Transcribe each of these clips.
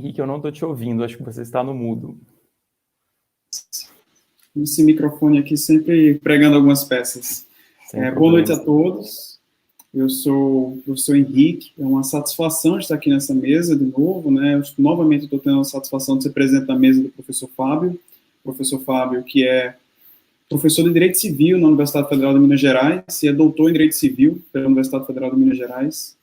Henrique, eu não estou te ouvindo, acho que você está no mudo. Esse microfone aqui sempre pregando algumas peças. Boa noite a todos. Eu sou o professor Henrique. É uma satisfação estar aqui nessa mesa de novo, né? Novamente estou tendo a satisfação de ser presidente da mesa do professor Fábio. Professor Fábio, que é professor de Direito Civil na Universidade Federal de Minas Gerais e é doutor em Direito Civil pela Universidade Federal de Minas Gerais.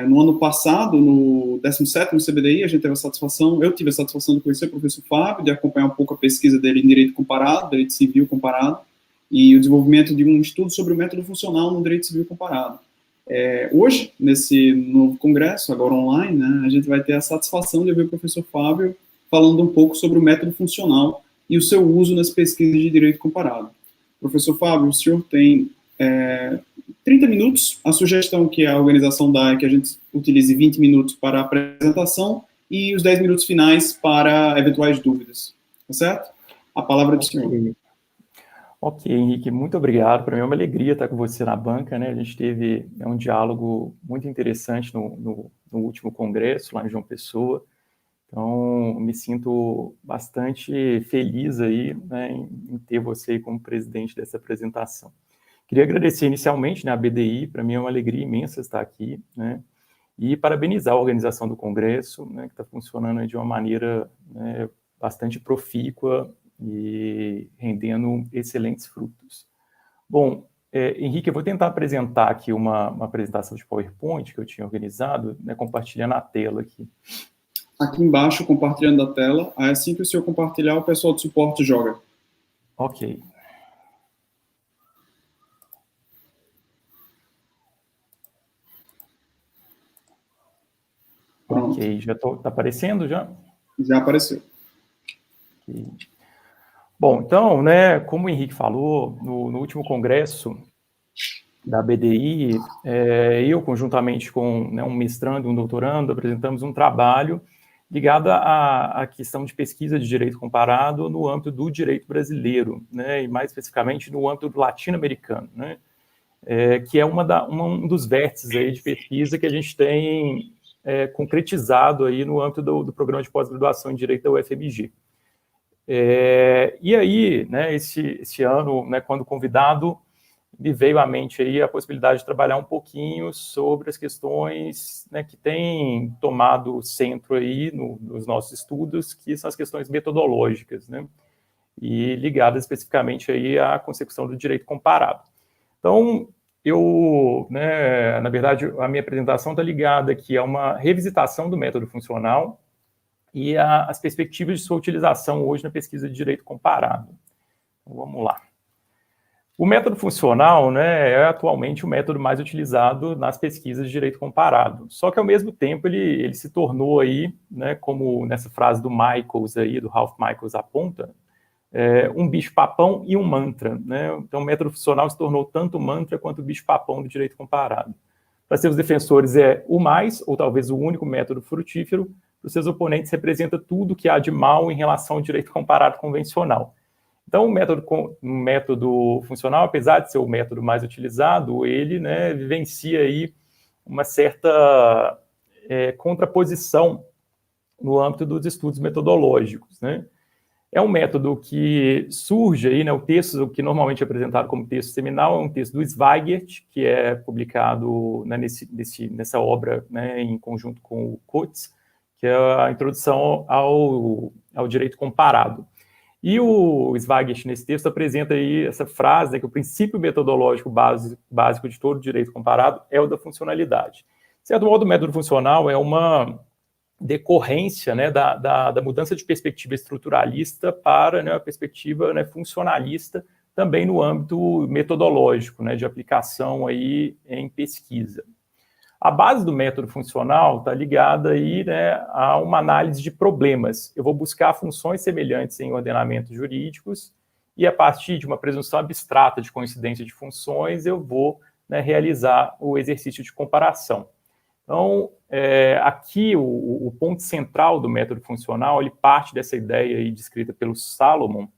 No ano passado, no 17º CBDI, eu tive a satisfação de conhecer o professor Fábio, de acompanhar um pouco a pesquisa dele em Direito Comparado, Direito Civil Comparado, e o desenvolvimento de um estudo sobre o método funcional no Direito Civil Comparado. Hoje, nesse novo congresso, agora online, né, a gente vai ter a satisfação de ouvir o professor Fábio falando um pouco sobre o método funcional e o seu uso nas pesquisas de Direito Comparado. Professor Fábio, o senhor tem 30 minutos, a sugestão que a organização dá é que a gente utilize 20 minutos para a apresentação e os 10 minutos finais para eventuais dúvidas, tá certo? A palavra é do senhor. Ok, Henrique, muito obrigado. Para mim é uma alegria estar com você na banca, né? A gente teve um diálogo muito interessante no último congresso, lá em João Pessoa. Então, me sinto bastante feliz aí, né, em ter você como presidente dessa apresentação. Queria agradecer inicialmente, né, a BDI, para mim é uma alegria imensa estar aqui, né, e parabenizar a organização do Congresso, né, que está funcionando aí de uma maneira, né, bastante profícua e rendendo excelentes frutos. Bom, Henrique, eu vou tentar apresentar aqui uma apresentação de PowerPoint que eu tinha organizado, né, compartilhando a tela aqui. Aqui embaixo, compartilhando a tela, assim que o senhor compartilhar, o pessoal do suporte joga. Ok. Pronto. Ok, já está aparecendo já? Já apareceu. Okay. Bom, então, né, como o Henrique falou, no último congresso da BDI, eu, conjuntamente com, né, um mestrando e um doutorando, apresentamos um trabalho ligado à questão de pesquisa de direito comparado no âmbito do direito brasileiro, né, e mais especificamente no âmbito do latino-americano, né, que é um dos vértices aí de pesquisa que a gente tem concretizado aí no âmbito do programa de pós-graduação em Direito da UFMG. E aí, né, esse ano, né, quando convidado, me veio à mente aí a possibilidade de trabalhar um pouquinho sobre as questões, né, que têm tomado centro aí nos nossos estudos, que são as questões metodológicas, né, e ligadas especificamente aí à consecução do direito comparado. Então, né, na verdade, a minha apresentação está ligada aqui a uma revisitação do método funcional e as perspectivas de sua utilização hoje na pesquisa de direito comparado. Então, vamos lá. O método funcional, né, é atualmente o método mais utilizado nas pesquisas de direito comparado. Só que, ao mesmo tempo, ele se tornou aí, né, como nessa frase do Michaels aí, do Ralph Michaels aponta, um bicho-papão e um mantra, né? Então, o método funcional se tornou tanto mantra quanto o bicho-papão do direito comparado. Para seus defensores é o mais, ou talvez o único método frutífero, para os seus oponentes representa tudo que há de mal em relação ao direito comparado convencional. Então, o método funcional, apesar de ser o método mais utilizado, ele, né, vivencia aí uma certa contraposição no âmbito dos estudos metodológicos, né? É um método que surge aí, né, o texto que normalmente é apresentado como texto seminal é um texto do Zweigert, que é publicado, né, nessa obra, né, em conjunto com o Coates, que é a introdução ao direito comparado. E o Zweigert, nesse texto, apresenta aí essa frase, né, que o princípio metodológico básico de todo direito comparado é o da funcionalidade. De certo modo, o método funcional é uma decorrência, né, da mudança de perspectiva estruturalista para, né, a perspectiva, né, funcionalista, também no âmbito metodológico, né, de aplicação aí em pesquisa. A base do método funcional está ligada aí, né, a uma análise de problemas. Eu vou buscar funções semelhantes em ordenamentos jurídicos e, a partir de uma presunção abstrata de coincidência de funções, eu vou, né, realizar o exercício de comparação. Então, aqui o ponto central do método funcional, ele parte dessa ideia aí descrita pelo Salomon,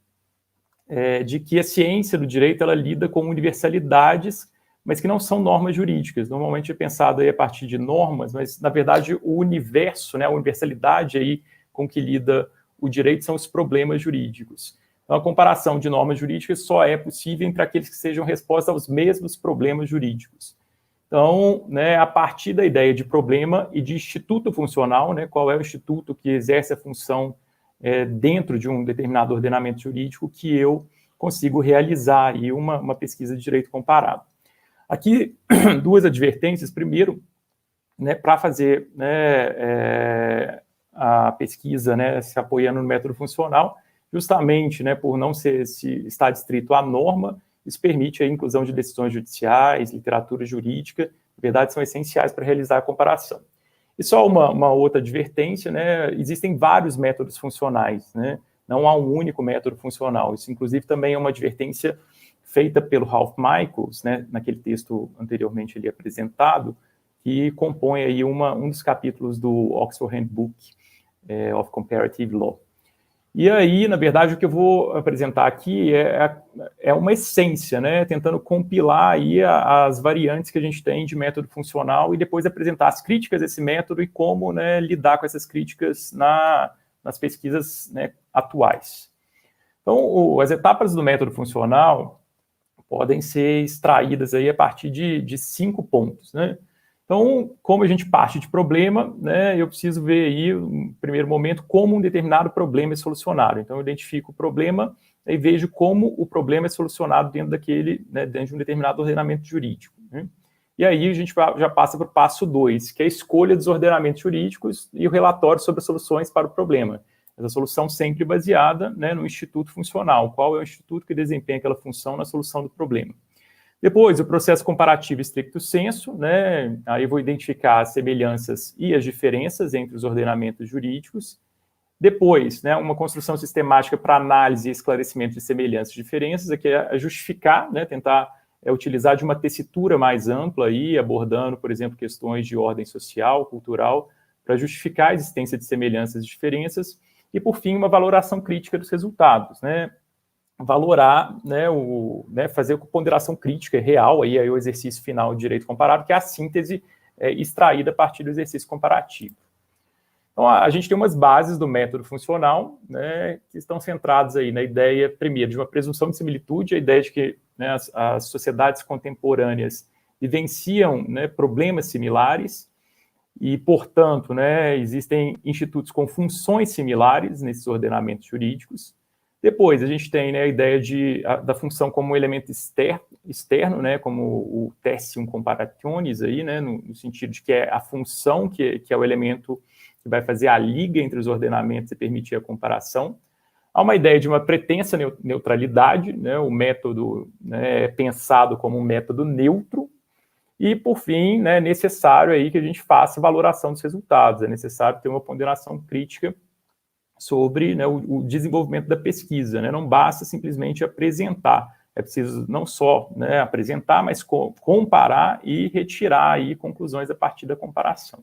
de que a ciência do direito ela lida com universalidades, mas que não são normas jurídicas. Normalmente é pensado aí a partir de normas, mas, na verdade, o universo, né, a universalidade aí com que lida o direito são os problemas jurídicos. Então, a comparação de normas jurídicas só é possível entre aqueles que sejam resposta aos mesmos problemas jurídicos. Então, né, a partir da ideia de problema e de instituto funcional, né, qual é o instituto que exerce a função dentro de um determinado ordenamento jurídico, que eu consigo realizar aí uma pesquisa de direito comparado. Aqui, duas advertências. Primeiro, né, para fazer a pesquisa, né, se apoiando no método funcional, justamente, né, por não estar distrito à norma, isso permite a inclusão de decisões judiciais, literatura jurídica, na verdade, são essenciais para realizar a comparação. E só uma outra advertência, né, existem vários métodos funcionais, né, não há um único método funcional. Isso, inclusive, também é uma advertência feita pelo Ralph Michaels, né, naquele texto anteriormente ali apresentado, que compõe aí um dos capítulos do Oxford Handbook of Comparative Law. E aí, na verdade, o que eu vou apresentar aqui é uma essência, né, tentando compilar aí as variantes que a gente tem de método funcional e depois apresentar as críticas desse método e como, né, lidar com essas críticas nas pesquisas, né, atuais. Então, as etapas do método funcional podem ser extraídas aí a partir de 5 pontos, né? Então, como a gente parte de problema, né, eu preciso ver aí, no primeiro momento, como um determinado problema é solucionado. Então, eu identifico o problema e vejo como o problema é solucionado dentro dentro de um determinado ordenamento jurídico, né? E aí a gente já passa para o passo 2, que é a escolha dos ordenamentos jurídicos e o relatório sobre as soluções para o problema. Essa solução sempre baseada, né, no instituto funcional. Qual é o instituto que desempenha aquela função na solução do problema? Depois, o processo comparativo stricto sensu, né, aí eu vou identificar as semelhanças e as diferenças entre os ordenamentos jurídicos. Depois, né, uma construção sistemática para análise e esclarecimento de semelhanças e diferenças, aqui é justificar, né, tentar utilizar de uma tessitura mais ampla, aí, abordando, por exemplo, questões de ordem social, cultural, para justificar a existência de semelhanças e diferenças. E, por fim, uma valoração crítica dos resultados, né, valorar, né, fazer com ponderação crítica real, aí o exercício final de direito comparado, que é a síntese extraída a partir do exercício comparativo. Então, a gente tem umas bases do método funcional, né, que estão centradas aí na ideia, primeiro, de uma presunção de similitude, a ideia de que, né, as sociedades contemporâneas vivenciam, né, problemas similares e, portanto, né, existem institutos com funções similares nesses ordenamentos jurídicos. Depois, a gente tem, né, a ideia da função como um elemento externo, né, como o tertium comparationis, aí, né, no sentido de que é a função que é o elemento que vai fazer a liga entre os ordenamentos e permitir a comparação. Há uma ideia de uma pretensa neutralidade, né, o método, né, é pensado como um método neutro. E, por fim, né, é necessário aí que a gente faça valoração dos resultados, é necessário ter uma ponderação crítica sobre, né, o desenvolvimento da pesquisa, né? Não basta simplesmente apresentar, é preciso não só, né, apresentar, mas comparar e retirar aí conclusões a partir da comparação.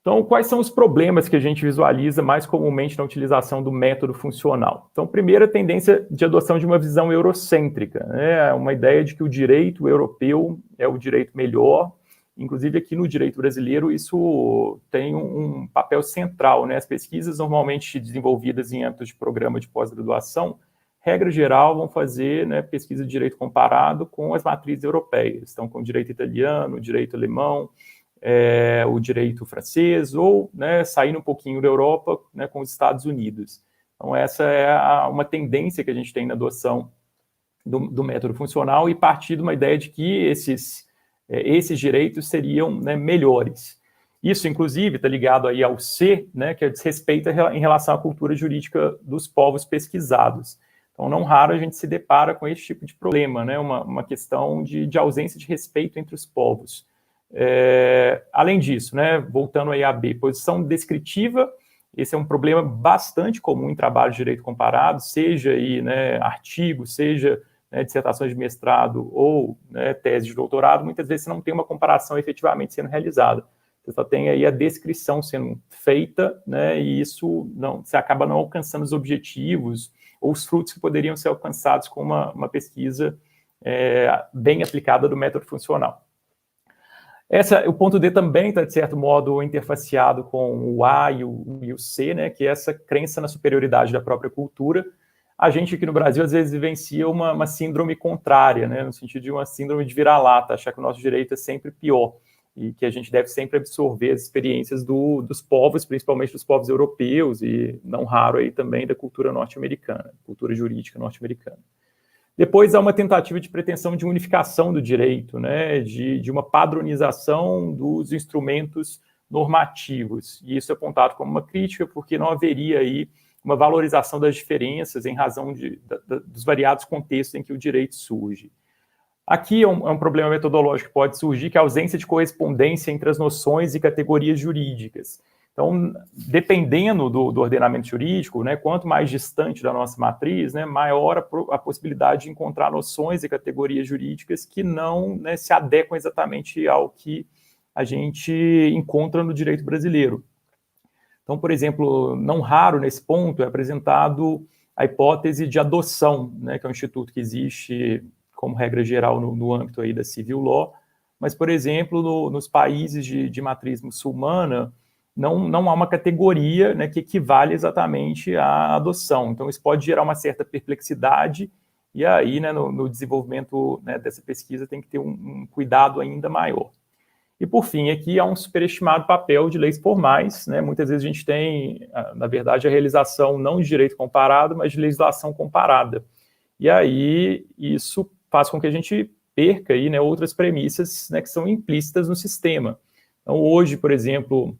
Então, quais são os problemas que a gente visualiza mais comumente na utilização do método funcional? Então, primeiro, a tendência de adoção de uma visão eurocêntrica, né? Uma ideia de que o direito europeu é o direito melhor. Inclusive, aqui no direito brasileiro, isso tem um papel central, né? As pesquisas normalmente desenvolvidas em âmbito de programa de pós-graduação, regra geral, vão fazer, né, pesquisa de direito comparado com as matrizes europeias. Então, com o direito italiano, o direito alemão, o direito francês, ou, né, saindo um pouquinho da Europa, né, com os Estados Unidos. Então, essa é uma tendência que a gente tem na adoção do método funcional e partir de uma ideia de que esses direitos seriam, né, melhores. Isso, inclusive, está ligado aí ao C, né, que é desrespeito em relação à cultura jurídica dos povos pesquisados. Então, não raro a gente se depara com esse tipo de problema, né, uma questão de ausência de respeito entre os povos. Além disso, né, voltando aí a B, posição descritiva, esse é um problema bastante comum em trabalho de direito comparado, seja aí, né, artigo, seja, né, dissertações de mestrado ou, né, tese de doutorado, muitas vezes você não tem uma comparação efetivamente sendo realizada. Você só tem aí a descrição sendo feita, né, e isso você acaba não alcançando os objetivos ou os frutos que poderiam ser alcançados com uma pesquisa bem aplicada do método funcional. O ponto D também está, de certo modo, interfaceado com o A e o C, né, que é essa crença na superioridade da própria cultura. A gente aqui no Brasil, às vezes, vivencia uma síndrome contrária, né, no sentido de uma síndrome de vira-lata, achar que o nosso direito é sempre pior e que a gente deve sempre absorver as experiências dos povos, principalmente dos povos europeus e, não raro, aí também da cultura norte-americana, cultura jurídica norte-americana. Depois há uma tentativa de pretensão de unificação do direito, né, de uma padronização dos instrumentos normativos. E isso é apontado como uma crítica, porque não haveria aí uma valorização das diferenças em razão dos variados contextos em que o direito surge. Aqui é um problema metodológico que pode surgir, que é a ausência de correspondência entre as noções e categorias jurídicas. Então, dependendo do ordenamento jurídico, né, quanto mais distante da nossa matriz, né, maior a possibilidade de encontrar noções e categorias jurídicas que não, né, se adequam exatamente ao que a gente encontra no direito brasileiro. Então, por exemplo, não raro nesse ponto é apresentado a hipótese de adoção, né, que é um instituto que existe como regra geral no âmbito aí da civil law, mas, por exemplo, nos países de matriz muçulmana, não há uma categoria, né, que equivale exatamente à adoção. Então, isso pode gerar uma certa perplexidade, e aí, né, no desenvolvimento, né, dessa pesquisa tem que ter um cuidado ainda maior. E, por fim, aqui há um superestimado papel de leis formais, né? Muitas vezes a gente tem, na verdade, a realização não de direito comparado, mas de legislação comparada. E aí, isso faz com que a gente perca aí, né, outras premissas, né, que são implícitas no sistema. Então, hoje, por exemplo,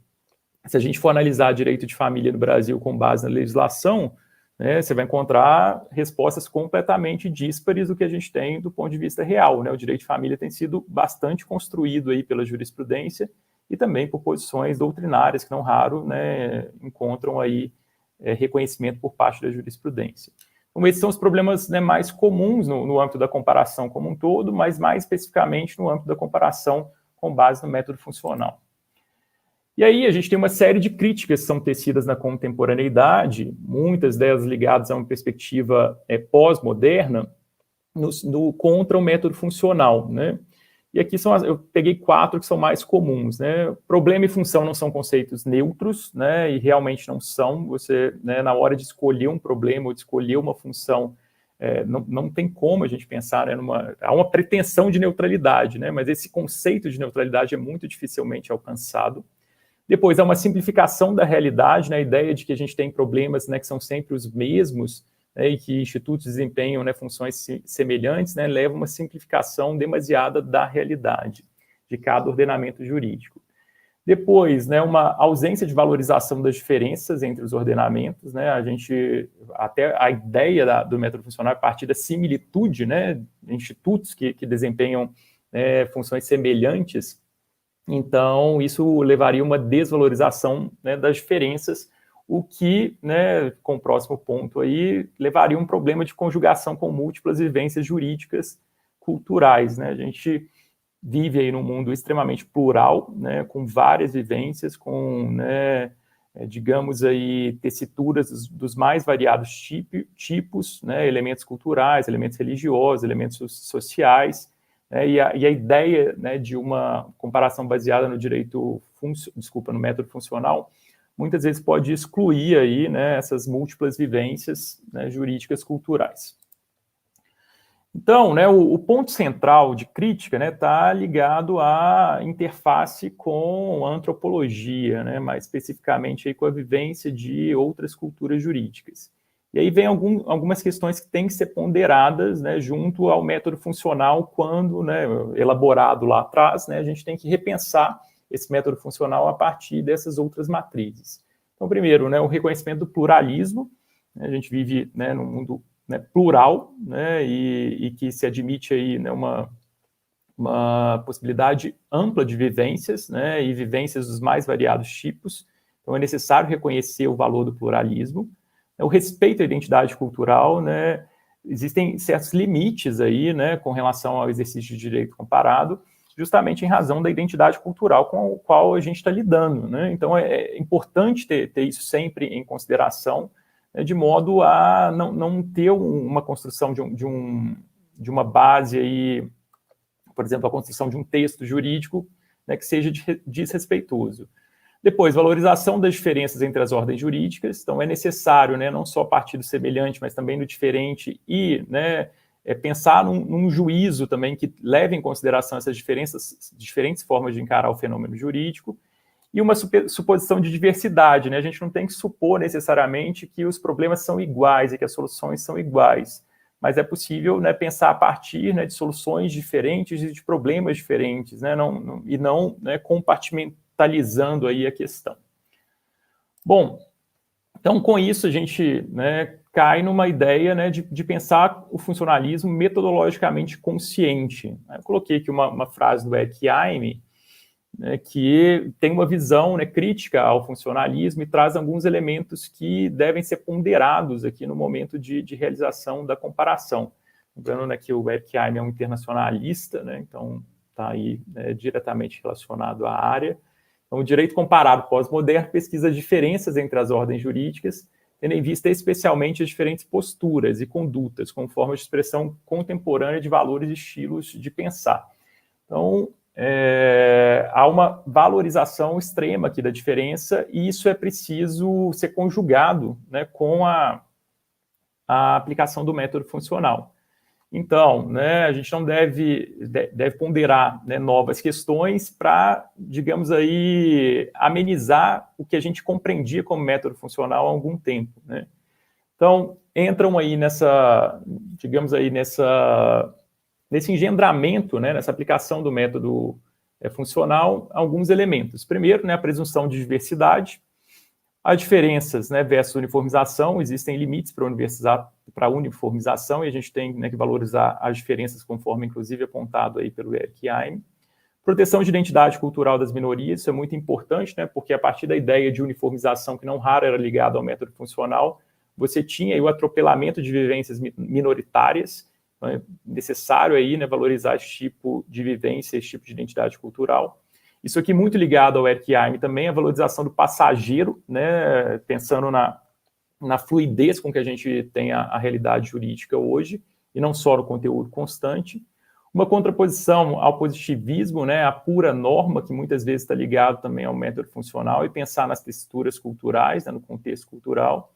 se a gente for analisar direito de família no Brasil com base na legislação, né, você vai encontrar respostas completamente díspares do que a gente tem do ponto de vista real, né? O direito de família tem sido bastante construído aí pela jurisprudência e também por posições doutrinárias que não raro, né, encontram aí reconhecimento por parte da jurisprudência. Então, esses são os problemas, né, mais comuns no âmbito da comparação como um todo, mas mais especificamente no âmbito da comparação com base no método funcional. E aí a gente tem uma série de críticas que são tecidas na contemporaneidade, muitas delas ligadas a uma perspectiva pós-moderna, contra o método funcional, né? E aqui eu peguei 4 que são mais comuns, né? Problema e função não são conceitos neutros, né? E realmente não são. Você, né, na hora de escolher um problema ou de escolher uma função, não tem como a gente pensar, né, há uma pretensão de neutralidade, né? Mas esse conceito de neutralidade é muito dificilmente alcançado. Depois, há uma simplificação da realidade, né, a ideia de que a gente tem problemas, né, que são sempre os mesmos, né, e que institutos desempenham, né, funções semelhantes, né, leva a uma simplificação demasiada da realidade de cada ordenamento jurídico. Depois, né, uma ausência de valorização das diferenças entre os ordenamentos, né, até a ideia do método funcional é a partir da similitude, né, de institutos que desempenham, né, funções semelhantes. Então, isso levaria a uma desvalorização, né, das diferenças, o que, né, com o próximo ponto aí, levaria a um problema de conjugação com múltiplas vivências jurídicas culturais, né? A gente vive aí num mundo extremamente plural, né, com várias vivências, com, né, digamos aí, tessituras dos mais variados tipos, né, elementos culturais, elementos religiosos, elementos sociais. E a ideia, né, de uma comparação baseada no no método funcional, muitas vezes pode excluir aí, né, essas múltiplas vivências, né, jurídicas culturais. Então, né, o ponto central de crítica está ligado à interface com a antropologia, né, mais especificamente aí com a vivência de outras culturas jurídicas. E aí vem algumas questões que têm que ser ponderadas, né, junto ao método funcional quando, né, elaborado lá atrás, né, a gente tem que repensar esse método funcional a partir dessas outras matrizes. Então, primeiro, né, o reconhecimento do pluralismo, né, a gente vive, né, num mundo, né, plural, né, e que se admite aí, né, uma possibilidade ampla de vivências, né, e vivências dos mais variados tipos. Então, é necessário reconhecer o valor do pluralismo. O respeito à identidade cultural, né, existem certos limites aí, né, com relação ao exercício de direito comparado, justamente em razão da identidade cultural com a qual a gente está lidando, né? Então, é importante ter isso sempre em consideração, né, de modo a não ter uma construção de uma base aí, por exemplo, a construção de um texto jurídico, né, que seja desrespeitoso. Depois, valorização das diferenças entre as ordens jurídicas. Então, é necessário, né, não só partir do semelhante, mas também do diferente e, né, pensar num juízo também que leve em consideração essas diferentes formas de encarar o fenômeno jurídico. E uma suposição de diversidade, né? A gente não tem que supor necessariamente que os problemas são iguais e que as soluções são iguais, mas é possível, né, pensar a partir, né, de soluções diferentes e de problemas diferentes, né, e não, né, compartimentalizando aí a questão. Bom, então com isso a gente, né, cai numa ideia, né, de pensar o funcionalismo metodologicamente consciente. Eu coloquei aqui uma frase do Durkheim, né, que tem uma visão, né, crítica ao funcionalismo e traz alguns elementos que devem ser ponderados aqui no momento de realização da comparação. Lembrando, né, que o Durkheim é um internacionalista, né, então está aí, né, diretamente relacionado à área. Então, o direito comparado pós-moderno pesquisa as diferenças entre as ordens jurídicas, tendo em vista especialmente as diferentes posturas e condutas, como forma de expressão contemporânea de valores e estilos de pensar. Então, há uma valorização extrema aqui da diferença, e isso é preciso ser conjugado, né, com a aplicação do método funcional. Então, né, a gente não deve ponderar, né, novas questões para, digamos aí, amenizar o que a gente compreendia como método funcional há algum tempo, né? Então, entram aí nesse engendramento, né, nessa aplicação do método funcional, alguns elementos. Primeiro, né, a presunção de diversidade, as diferenças, né, versus uniformização. Existem limites para a uniformização, e a gente tem, né, que valorizar as diferenças, conforme, inclusive, apontado aí pelo Durkheim. Proteção de identidade cultural das minorias, isso é muito importante, né, porque a partir da ideia de uniformização, que não raro era ligado ao método funcional, você tinha aí o atropelamento de vivências minoritárias. Então, é necessário aí, né, valorizar esse tipo de vivência, esse tipo de identidade cultural. Isso aqui muito ligado ao Durkheim também, a valorização do passageiro, né, pensando na fluidez com que a gente tem a realidade jurídica hoje, e não só no conteúdo constante. Uma contraposição ao positivismo, né, a pura norma, que muitas vezes está ligado também ao método funcional, e pensar nas texturas culturais, né, no contexto cultural.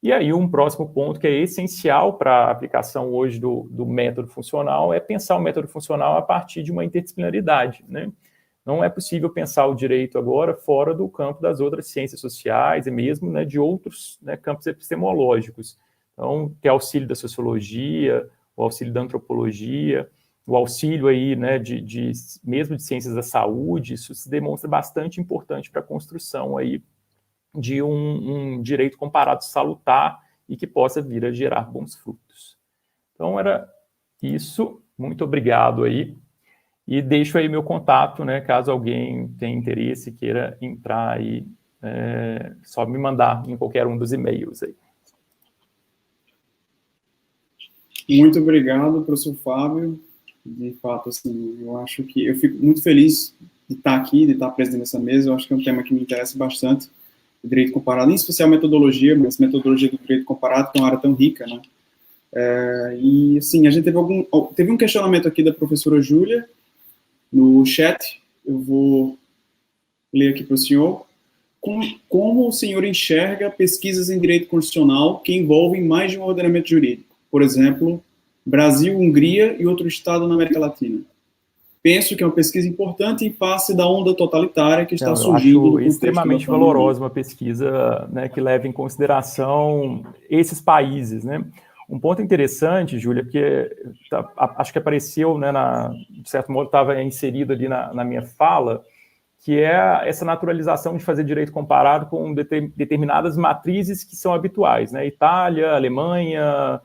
E aí um próximo ponto que é essencial para a aplicação hoje do método funcional é pensar o método funcional a partir de uma interdisciplinaridade, né? Não é possível pensar o direito agora fora do campo das outras ciências sociais e mesmo, né, de outros, né, campos epistemológicos. Então, ter auxílio da sociologia, o auxílio da antropologia, o auxílio aí, né, mesmo de ciências da saúde, isso se demonstra bastante importante para a construção aí de um direito comparado salutar e que possa vir a gerar bons frutos. Então, era isso. Muito obrigado aí. E deixo aí meu contato, né, caso alguém tenha interesse e queira entrar aí, só me mandar em qualquer um dos e-mails aí. Muito obrigado, professor Fábio. De fato, assim, eu acho que eu fico muito feliz de estar aqui, de estar presente nessa mesa. Eu acho que é um tema que me interessa bastante, o direito comparado, em especial metodologia, mas metodologia do direito comparado, que é uma área tão rica, né? E, assim, a gente teve um questionamento aqui da professora Júlia, no chat. Eu vou ler aqui para o senhor. Como o senhor enxerga pesquisas em direito constitucional que envolvem mais de um ordenamento jurídico? Por exemplo, Brasil, Hungria e outro estado na América Latina. Penso que é uma pesquisa importante em face da onda totalitária que está surgindo. Eu acho extremamente valorosa uma pesquisa, né, que leva em consideração esses países, né? Um ponto interessante, Júlia, porque acho que apareceu, né, de certo modo, estava inserido ali na minha fala, que é essa naturalização de fazer direito comparado com determinadas matrizes que são habituais, né? Itália, Alemanha,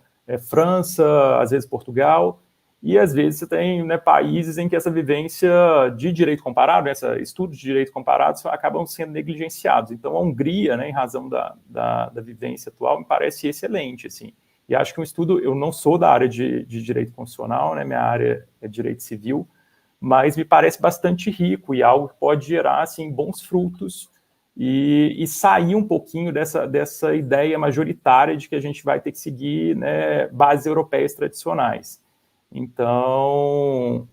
França, às vezes Portugal, e às vezes você tem, né, países em que essa vivência de direito comparado, estudos de direito comparado acabam sendo negligenciados. Então, a Hungria, né, em razão da vivência atual, me parece excelente, assim. E acho que um estudo, eu não sou da área de direito constitucional, né, minha área é direito civil, mas me parece bastante rico e algo que pode gerar, assim, bons frutos e sair um pouquinho dessa ideia majoritária de que a gente vai ter que seguir, né, bases europeias tradicionais. Então,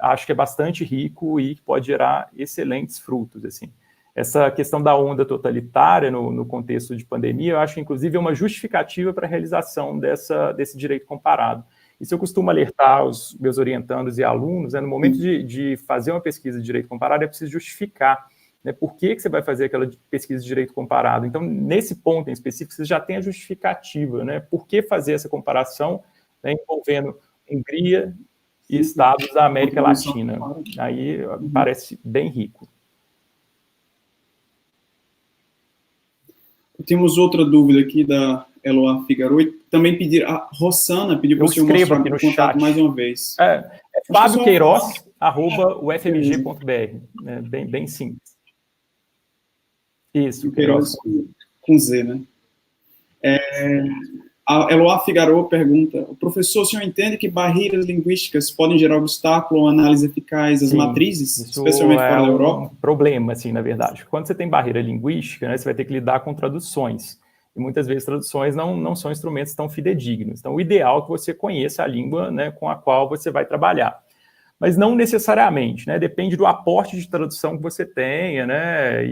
acho que é bastante rico e que pode gerar excelentes frutos, assim. Essa questão da onda totalitária no contexto de pandemia, eu acho, inclusive, é uma justificativa para a realização desse direito comparado. Isso eu costumo alertar os meus orientandos e alunos, no momento de fazer uma pesquisa de direito comparado, é preciso justificar, né, por que você vai fazer aquela pesquisa de direito comparado. Então, nesse ponto em específico, você já tem a justificativa, né, por que fazer essa comparação, né, envolvendo Hungria e estados da América Latina. Aí parece bem rico. Temos outra dúvida aqui da Eloá Figueiredo. Também pedir, a Rossana pediu para o senhor mostrar aqui no contato chat mais uma vez. Fábio Queiroz, @ufmg.br. Bem simples. Isso, Queiroz. Com Z, né? A Eloá Figueiredo pergunta, o professor, o senhor entende que barreiras linguísticas podem gerar obstáculo à análise eficaz das matrizes, especialmente fora da Europa? Um problema, assim, na verdade. Quando você tem barreira linguística, né, você vai ter que lidar com traduções. E muitas vezes traduções não são instrumentos tão fidedignos. Então, o ideal é que você conheça a língua, né, com a qual você vai trabalhar. Mas não necessariamente, né? Depende do aporte de tradução que você tenha, né?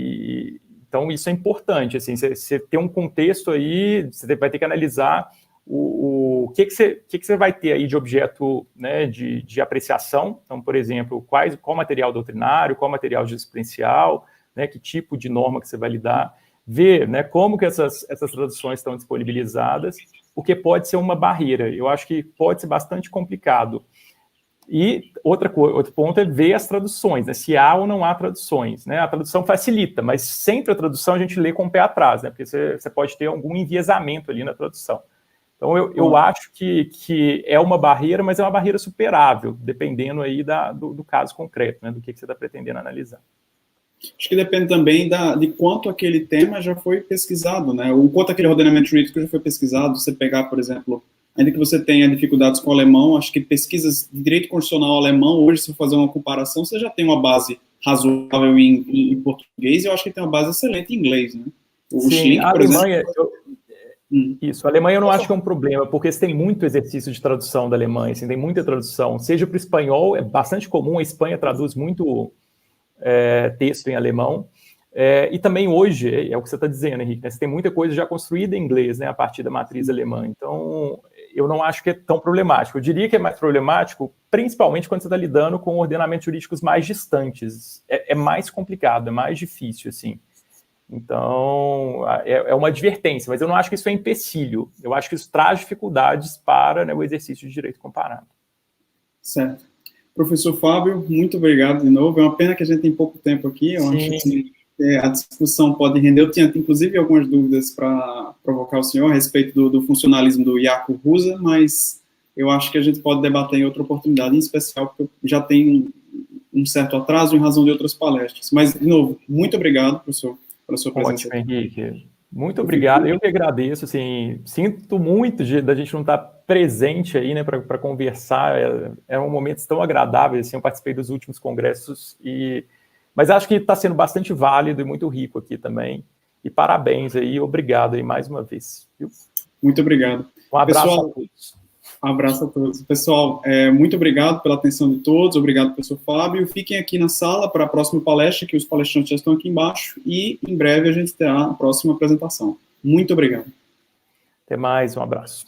Então, isso é importante, assim, você ter um contexto aí, você vai ter que analisar o que você vai ter aí de objeto, né, de apreciação. Então, por exemplo, qual material doutrinário, qual material jurisprudencial, né, que tipo de norma que você vai lidar, ver, né, como que essas traduções estão disponibilizadas, porque pode ser uma barreira. Eu acho que pode ser bastante complicado. E outro ponto é ver as traduções, né? Se há ou não há traduções, né? A tradução facilita, mas sempre a tradução a gente lê com o pé atrás, né? Porque você pode ter algum enviesamento ali na tradução. Então, eu acho que é uma barreira, mas é uma barreira superável, dependendo aí do caso concreto, né? Do que você está pretendendo analisar. Acho que depende também de quanto aquele tema já foi pesquisado, né? O quanto aquele ordenamento jurídico já foi pesquisado. Você pegar, por exemplo, ainda que você tenha dificuldades com o alemão, acho que pesquisas de direito constitucional alemão, hoje, se for fazer uma comparação, você já tem uma base razoável em português, e eu acho que tem uma base excelente em inglês, né? O Schlink, a por Alemanha, exemplo... Isso, a Alemanha eu não acho que é um problema, porque você tem muito exercício de tradução da Alemanha, assim, tem muita tradução, seja para o espanhol, é bastante comum, a Espanha traduz muito texto em alemão, e também hoje, é o que você está dizendo, Henrique, né, você tem muita coisa já construída em inglês, né, a partir da matriz alemã, então eu não acho que é tão problemático. Eu diria que é mais problemático, principalmente quando você está lidando com ordenamentos jurídicos mais distantes, é mais complicado, é mais difícil, assim. Então, é uma advertência, mas eu não acho que isso é empecilho. Eu acho que isso traz dificuldades para, né, o exercício de direito comparado. Certo. Professor Fábio, muito obrigado de novo. É uma pena que a gente tem pouco tempo aqui. Eu acho que a discussão pode render. Eu tinha, inclusive, algumas dúvidas para provocar o senhor a respeito do funcionalismo do Jaco Husa, mas eu acho que a gente pode debater em outra oportunidade, em especial porque eu já tenho um certo atraso em razão de outras palestras. Mas, de novo, muito obrigado, professor, pela sua presença. Ótimo, Henrique. Muito obrigado. Eu que agradeço. Assim, sinto muito da gente não estar presente aí, né, para conversar. É um momento tão agradável. Assim, eu participei dos últimos congressos, mas acho que está sendo bastante válido e muito rico aqui também. E parabéns aí, obrigado aí mais uma vez. Viu? Muito obrigado. Um abraço Pessoal, a todos. Um abraço a todos. Pessoal, muito obrigado pela atenção de todos, obrigado, professor Fábio. Fiquem aqui na sala para a próxima palestra, que os palestrantes já estão aqui embaixo, e em breve a gente terá a próxima apresentação. Muito obrigado. Até mais, um abraço.